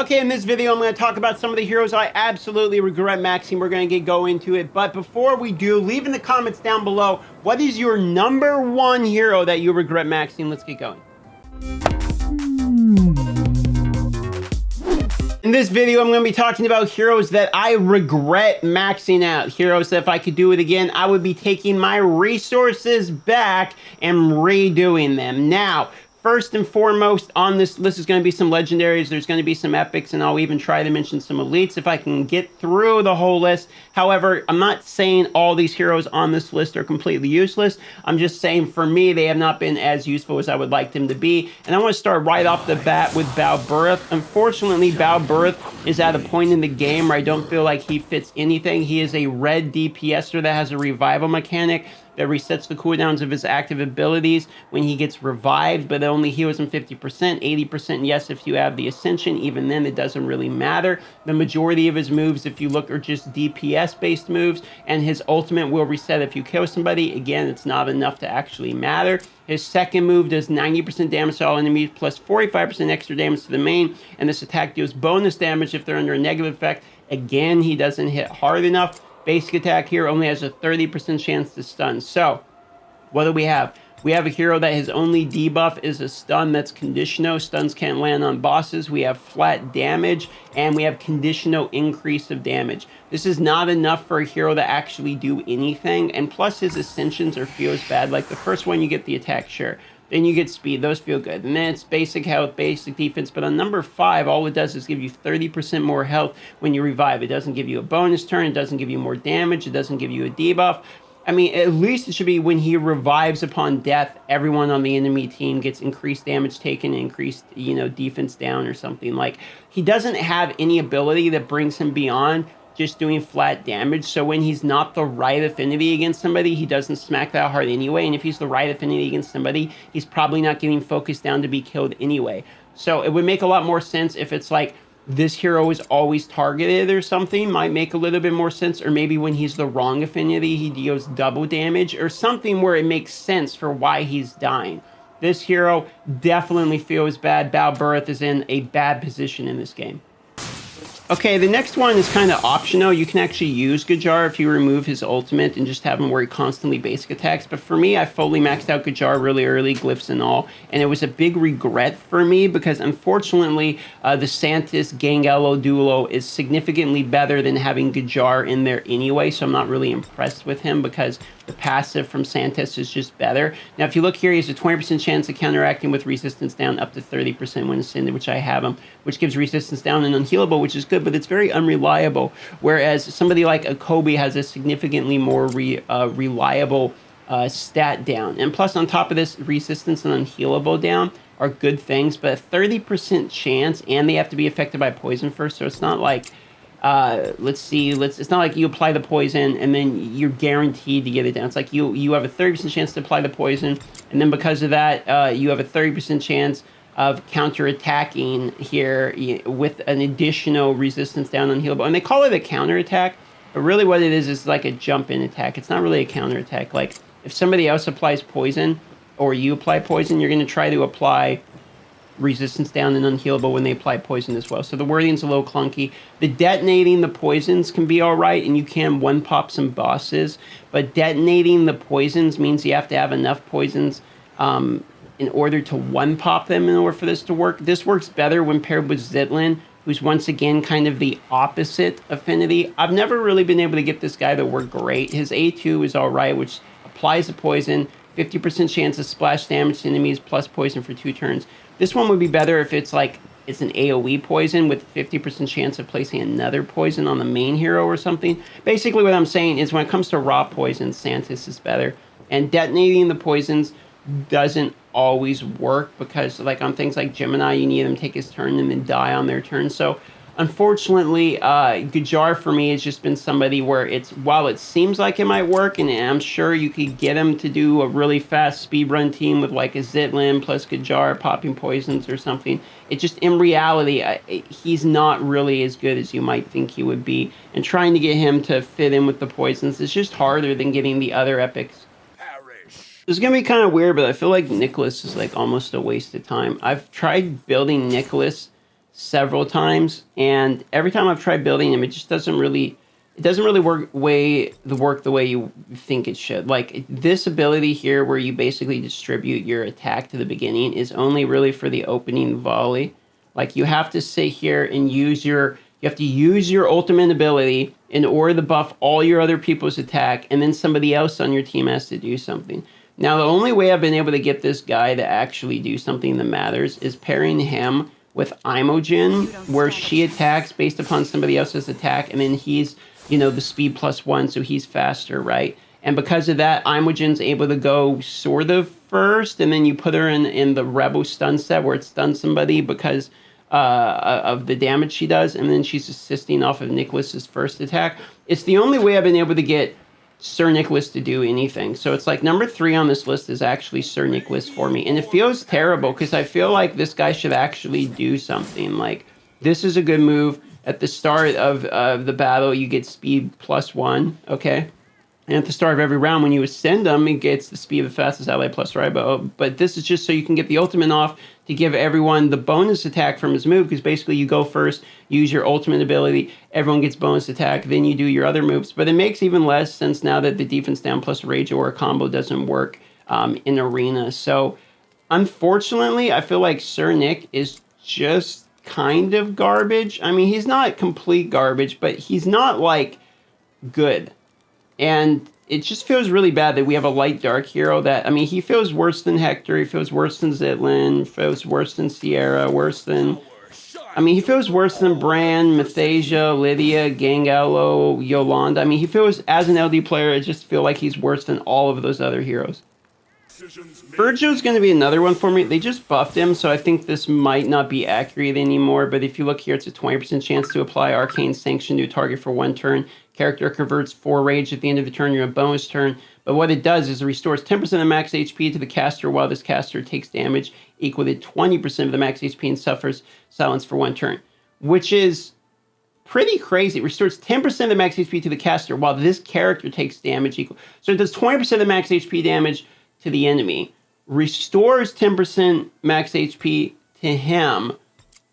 Okay, in this video, I'm going to talk about some of the heroes I absolutely regret maxing. We're going to go into it. But before we do, leave in the comments down below, what is your #1 hero that you regret maxing? Let's get going. In this video, I'm going to be talking about heroes that I regret maxing out. Heroes that if I could do it again, I would be taking my resources back and redoing them. Now, first and foremost on this list is going to be some legendaries. There's going to be some epics, and I'll even try to mention some elites if I can get through the whole list. However, I'm not saying all these heroes on this list are completely useless. I'm just saying for me, they have not been as useful as I would like them to be. And I want to start right off the bat with Balbureth. Unfortunately, Balbureth is at a point in the game where I don't feel like he fits anything. He is a red DPSer that has a revival mechanic that resets the cooldowns of his active abilities when he gets revived, but it only heals him 50%, 80% yes if you have the Ascension. Even then, it doesn't really matter. The majority of his moves, if you look, are just DPS-based moves, and his ultimate will reset if you kill somebody. Again, it's not enough to actually matter. His second move does 90% damage to all enemies, plus 45% extra damage to the main, and this attack deals bonus damage if they're under a negative effect. Again, he doesn't hit hard enough. Basic attack here only has a 30% chance to stun. So, what do we have? We have a hero that his only debuff is a stun that's conditional. Stuns can't land on bosses. We have flat damage, and we have conditional increase of damage. This is not enough for a hero to actually do anything, and plus his ascensions are feels bad. Like the first one, you get the attack, sure. Then you get speed. Those feel good. And then it's basic health, basic defense. But on #5, all it does is give you 30% more health when you revive. It doesn't give you a bonus turn. It doesn't give you more damage. It doesn't give you a debuff. I mean, at least it should be when he revives upon death, everyone on the enemy team gets increased damage taken, increased, defense down or something. Like, he doesn't have any ability that brings him beyond just doing flat damage. So when he's not the right affinity against somebody, he doesn't smack that hard anyway. And if he's the right affinity against somebody, he's probably not getting focused down to be killed anyway. So it would make a lot more sense if it's like this hero is always targeted or something. Might make a little bit more sense. Or maybe when he's the wrong affinity, he deals double damage or something where it makes sense for why he's dying. This hero definitely feels bad. Balbureth is in a bad position in this game. Okay, the next one is kind of optional. You can actually use Gujar if you remove his ultimate and just have him where he constantly basic attacks. But for me, I fully maxed out Gujar really early, glyphs and all. And it was a big regret for me because unfortunately, the Santis Gangello duo is significantly better than having Gujar in there anyway. So I'm not really impressed with him because the passive from Santis is just better. Now, if you look here, he has a 20% chance of counteracting with resistance down up to 30% when ascended, which I have him, which gives resistance down and unhealable, which is good, but it's very unreliable. Whereas somebody like a Kobe has a significantly more reliable stat down. And plus, on top of this, resistance and unhealable down are good things, but a 30% chance, and they have to be affected by poison first, so it's not like it's not like you apply the poison and then you're guaranteed to get it down. It's like you have a 30% chance to apply the poison, and then because of that, you have a 30% chance of counterattacking here with an additional resistance down unhealable. And they call it a counterattack, but really what it is like a jump-in attack. It's not really a counterattack. Like, if somebody else applies poison or you apply poison, you're going to try to apply resistance down and unhealable when they apply poison as well. So the wording's a little clunky. The detonating the poisons can be all right, and you can one-pop some bosses, but detonating the poisons means you have to have enough poisons in order to one-pop them in order for this to work. This works better when paired with Zitlin, who's once again kind of the opposite affinity. I've never really been able to get this guy to work great. His A2 is all right, which applies the poison, 50% chance of splash damage to enemies plus poison for 2 turns. This one would be better if it's like it's an AoE poison with 50% chance of placing another poison on the main hero or something. Basically what I'm saying is when it comes to raw poisons, Santis is better. And detonating the poisons doesn't always work because like on things like Gemini, you need them to take his turn and then die on their turn. So unfortunately, Gujar for me has just been somebody where while it seems like it might work, and I'm sure you could get him to do a really fast speedrun team with like a Zitlin plus Gujar popping poisons or something, it just in reality, he's not really as good as you might think he would be. And trying to get him to fit in with the poisons is just harder than getting the other epics. This is going to be kind of weird, but I feel like Nicholas is like almost a waste of time. I've tried building Nicholas several times, and every time I've tried building him, it just doesn't really work the way you think it should. Like this ability here where you basically distribute your attack to the beginning is only really for the opening volley. Like you have to sit here and use your ultimate ability in order to buff all your other people's attack, and then somebody else on your team has to do something. Now, the only way I've been able to get this guy to actually do something that matters is pairing him with Imogen, where she attacks based upon somebody else's attack, and then he's, the speed +1, so he's faster, right? And because of that, Imogen's able to go sort of first, and then you put her in the Rebel stun set where it stuns somebody because of the damage she does, and then she's assisting off of Nicholas's first attack. It's the only way I've been able to get Sir Nicholas to do anything. So it's like number 3 on this list is actually Sir Nicholas for me. And it feels terrible because I feel like this guy should actually do something. Like, this is a good move. At the start of the battle, you get speed +1, okay? And at the start of every round, when you ascend him, it gets the speed of the fastest ally plus Ribo. But this is just so you can get the ultimate off to give everyone the bonus attack from his move, because basically you go first, use your ultimate ability, everyone gets bonus attack, then you do your other moves. But it makes even less sense now that the defense down plus rage or a combo doesn't work in Arena. So unfortunately, I feel like Sir Nick is just kind of garbage. I mean, he's not complete garbage, but he's not like good. And it just feels really bad that we have a light dark hero that, I mean, he feels worse than Hector, he feels worse than Zitlin, feels worse than Sierra, he feels worse than Bran, Mathasia, Lydia, Gangallo, Yolanda. I mean, he feels, as an LD player, I just feel like he's worse than all of those other heroes. Virgil's going to be another one for me. They just buffed him, so I think this might not be accurate anymore, but if you look here, it's a 20% chance to apply Arcane Sanction to a target for 1 turn. Character converts 4 rage at the end of the turn. You're a bonus turn. But what it does is it restores 10% of the max HP to the caster while this caster takes damage equal to 20% of the max HP and suffers silence for 1 turn, which is pretty crazy. It restores 10% of the max HP to the caster while this character takes damage equal. So it does 20% of the max HP damage to the enemy, restores 10% max HP to him,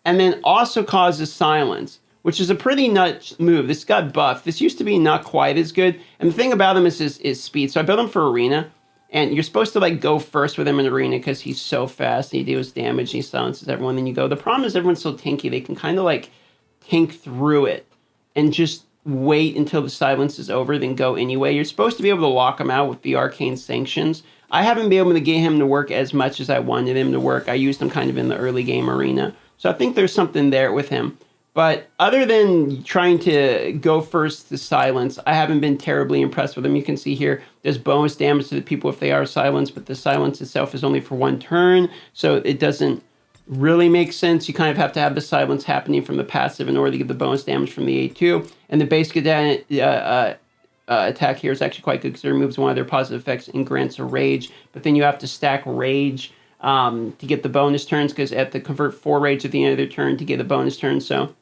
and then also causes silence, which is a pretty nuts move. This got buffed. This used to be not quite as good. And the thing about him is speed. So I built him for Arena, and you're supposed to like go first with him in Arena because he's so fast. And he deals damage, and he silences everyone. Then you go. The problem is everyone's so tanky. They can kind of like tank through it and just wait until the silence is over, then go anyway. You're supposed to be able to lock him out with the Arcane Sanctions. I haven't been able to get him to work as much as I wanted him to work. I used him kind of in the early game Arena. So I think there's something there with him. But other than trying to go first to silence, I haven't been terribly impressed with him. You can see here, there's bonus damage to the people if they are silenced, but the silence itself is only for 1 turn. So it doesn't really make sense. You kind of have to have the silence happening from the passive in order to get the bonus damage from the A2. And the basic attack here is actually quite good because it removes one of their positive effects and grants a rage. But then you have to stack rage to get the bonus turns, because at the convert 4 rage at the end of their turn to get a bonus turn. So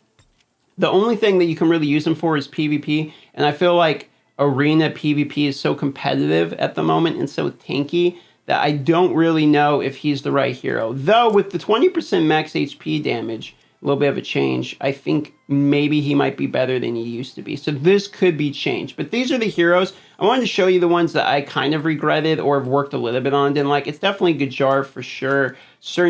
the only thing that you can really use them for is PvP, and I feel like Arena PvP is so competitive at the moment and so tanky that I don't really know if he's the right hero. Though with the 20% max HP damage, a little bit of a change, I think maybe he might be better than he used to be. So this could be changed. But these are the heroes. I wanted to show you the ones that I kind of regretted or have worked a little bit on. Didn't like. It's definitely Gujar for sure. Sir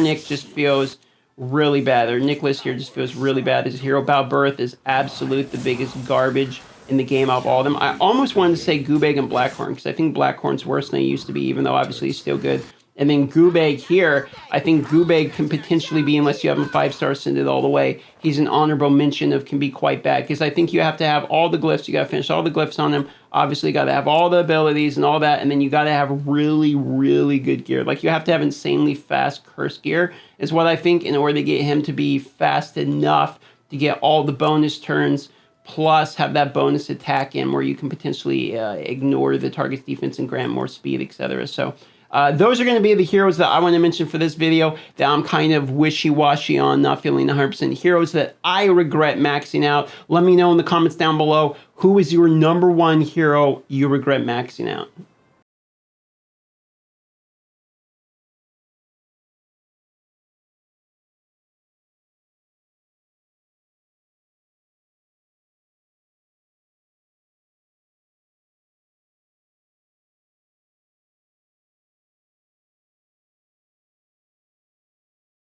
Nick just feels really bad. Or Nicholas here just feels really bad as a hero. Balbirth is absolute the biggest garbage in the game out of all of them. I almost wanted to say Goobeg and Blackhorn, because I think Blackhorn's worse than he used to be, even though obviously he's still good. And then Goobeg here, I think Goobeg can potentially be, unless you have him 5-star ascended all the way, he's an honorable mention of can be quite bad. Because I think you have to have all the glyphs, you got to finish all the glyphs on him. Obviously, you got to have all the abilities and all that. And then you got to have really, really good gear. Like, you have to have insanely fast curse gear, is what I think, in order to get him to be fast enough to get all the bonus turns, plus have that bonus attack in where you can potentially ignore the target's defense and grant more speed, etc. So those are going to be the heroes that I want to mention for this video that I'm kind of wishy-washy on, not feeling 100% heroes that I regret maxing out. Let me know in the comments down below, who is your #1 hero you regret maxing out?